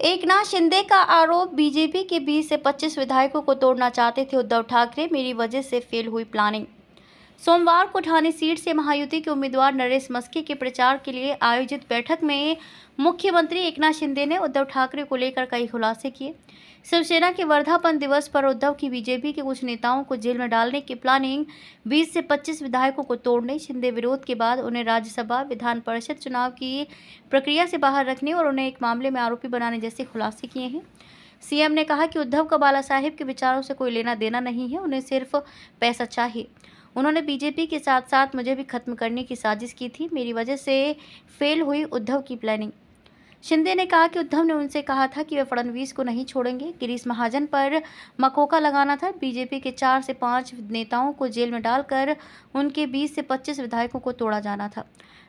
एकनाथ शिंदे का आरोप, बीजेपी के 20 से 25 विधायकों को तोड़ना चाहते थे उद्धव ठाकरे, मेरी वजह से फेल हुई प्लानिंग। सोमवार को ठाणे सीट से महायुति के उम्मीदवार नरेश मस्के के प्रचार के लिए आयोजित बैठक में मुख्यमंत्री एकनाथ शिंदे ने उद्धव ठाकरे को लेकर कई खुलासे किए। शिवसेना के वर्धापन दिवस पर उद्धव की बीजेपी के कुछ नेताओं को जेल में डालने की प्लानिंग, 20 से 25 विधायकों को तोड़ने, शिंदे विरोध के बाद उन्हें राज्यसभा, विधान परिषद चुनाव की प्रक्रिया से बाहर रखने और उन्हें एक मामले में आरोपी बनाने जैसे खुलासे किए हैं। सीएम ने कहा कि उद्धव का बाला साहेब के विचारों से कोई लेना देना नहीं है, उन्हें सिर्फ पैसा चाहिए। उन्होंने बीजेपी के साथ साथ मुझे भी खत्म करने की साजिश की थी, मेरी वजह से फेल हुई उद्धव की प्लानिंग। शिंदे ने कहा कि उद्धव ने उनसे कहा था कि वे फडणवीस को नहीं छोड़ेंगे, गिरीश महाजन पर मकोका लगाना था। बीजेपी के 4 से 5 नेताओं को जेल में डालकर उनके 20 से 25 विधायकों को तोड़ा जाना था।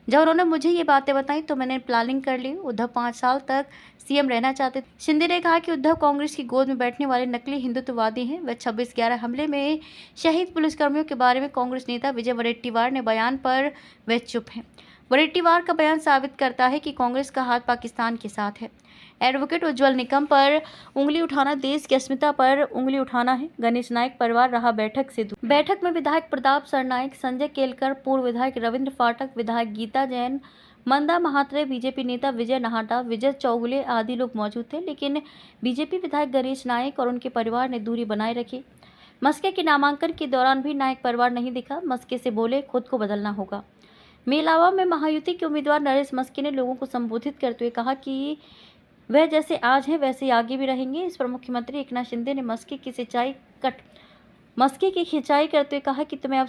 जब उन्होंने मुझे ये बातें बताई तो मैंने प्लानिंग कर ली। उद्धव 5 साल तक सीएम रहना चाहते थे। शिंदे ने कहा कि उद्धव कांग्रेस की गोद में बैठने वाले नकली हिंदुत्ववादी हैं। वह 26/11 हमले में शहीद पुलिसकर्मियों के बारे में कांग्रेस नेता विजय वडेट्टीवार ने बयान पर वह चुप हैं। वडेट्टीवार का बयान साबित करता है कि कांग्रेस का हाथ पाकिस्तान के साथ है। एडवोकेट उज्जवल निकम पर उंगली उठाना देश की अस्मिता पर उंगली उठाना है। गणेश नायक परिवार रहा बैठक से दूर। बैठक में विधायक प्रताप सरनाइक, संजय केलकर, पूर्व विधायक रविंद्र फाटक, विधायक गीता जैन, मंदा महात्रे, बीजेपी नेता विजय नाहटा, विजय चौगुले आदि लोग मौजूद थे, लेकिन बीजेपी विधायक गणेश नायक और उनके परिवार ने दूरी बनाए रखी। मस्के के नामांकन के दौरान भी नायक परिवार नहीं दिखा। मस्के से बोले, खुद को बदलना होगा। मेलावा में महायुति के उम्मीदवार नरेश मस्के ने लोगों को संबोधित करते हुए कहा कि वह जैसे आज हैं वैसे ही आगे भी रहेंगे। इस पर मुख्यमंत्री एकनाथ शिंदे ने मस्के की खिंचाई करते हुए कहा कि तुम्हें अब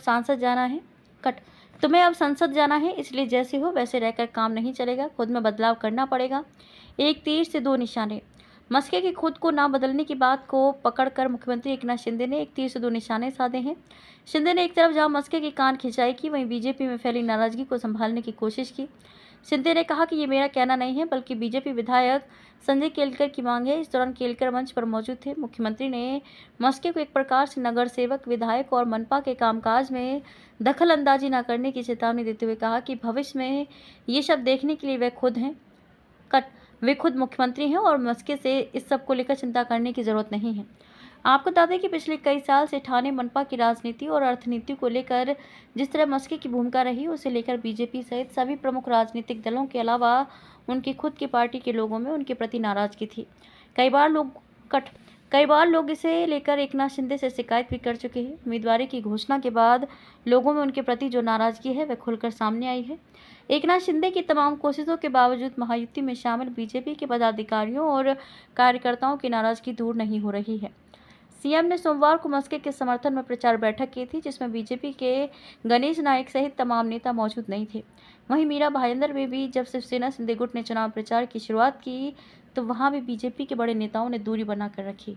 संसद जाना है, इसलिए जैसे हो वैसे रहकर काम नहीं चलेगा, खुद में बदलाव करना पड़ेगा। एक तीर से दो निशाने। मस्के के खुद को ना बदलने की बात को पकड़कर मुख्यमंत्री एकनाथ शिंदे ने एक तीर से दो निशाने साधे हैं। शिंदे ने एक तरफ जहां मस्के की कान खिंचाई की, वहीं बीजेपी में फैली नाराजगी को संभालने की कोशिश की। शिंदे ने कहा कि ये मेरा कहना नहीं है, बल्कि बीजेपी विधायक संजय केलकर की मांग है। इस दौरान केलकर मंच पर मौजूद थे। मुख्यमंत्री ने मस्के को एक प्रकार से नगर सेवक, विधायक और मनपा के कामकाज में दखल अंदाजी न करने की चेतावनी देते हुए कहा कि भविष्य में ये शब्द देखने के लिए वे खुद मुख्यमंत्री हैं और मस्के से इस सब को लेकर चिंता करने की जरूरत नहीं है। आपको बता दें कि पिछले कई साल से ठाणे मनपा की राजनीति और अर्थनीति को लेकर जिस तरह मस्के की भूमिका रही, उसे लेकर बीजेपी सहित सभी प्रमुख राजनीतिक दलों के अलावा उनकी खुद की पार्टी के लोगों में उनके प्रति नाराजगी थी। कई बार लोग इसे लेकर एकनाथ शिंदे से शिकायत भी कर चुके हैं। उम्मीदवारी की घोषणा के बाद लोगों में उनके प्रति जो नाराजगी है वह खुलकर सामने आई है। एकनाथ शिंदे की तमाम कोशिशों के बावजूद महायुति में शामिल बीजेपी के पदाधिकारियों और कार्यकर्ताओं की नाराजगी दूर नहीं हो रही है। सीएम ने सोमवार को मस्के के समर्थन में प्रचार बैठक की थी, जिसमें बीजेपी के गणेश नायक सहित तमाम नेता मौजूद नहीं थे। वहीं मीरा भाईंदर में भी जब शिवसेना शिंदे गुट ने चुनाव प्रचार की शुरुआत की, तो वहां भी बीजेपी के बड़े नेताओं ने दूरी बनाकर रखी।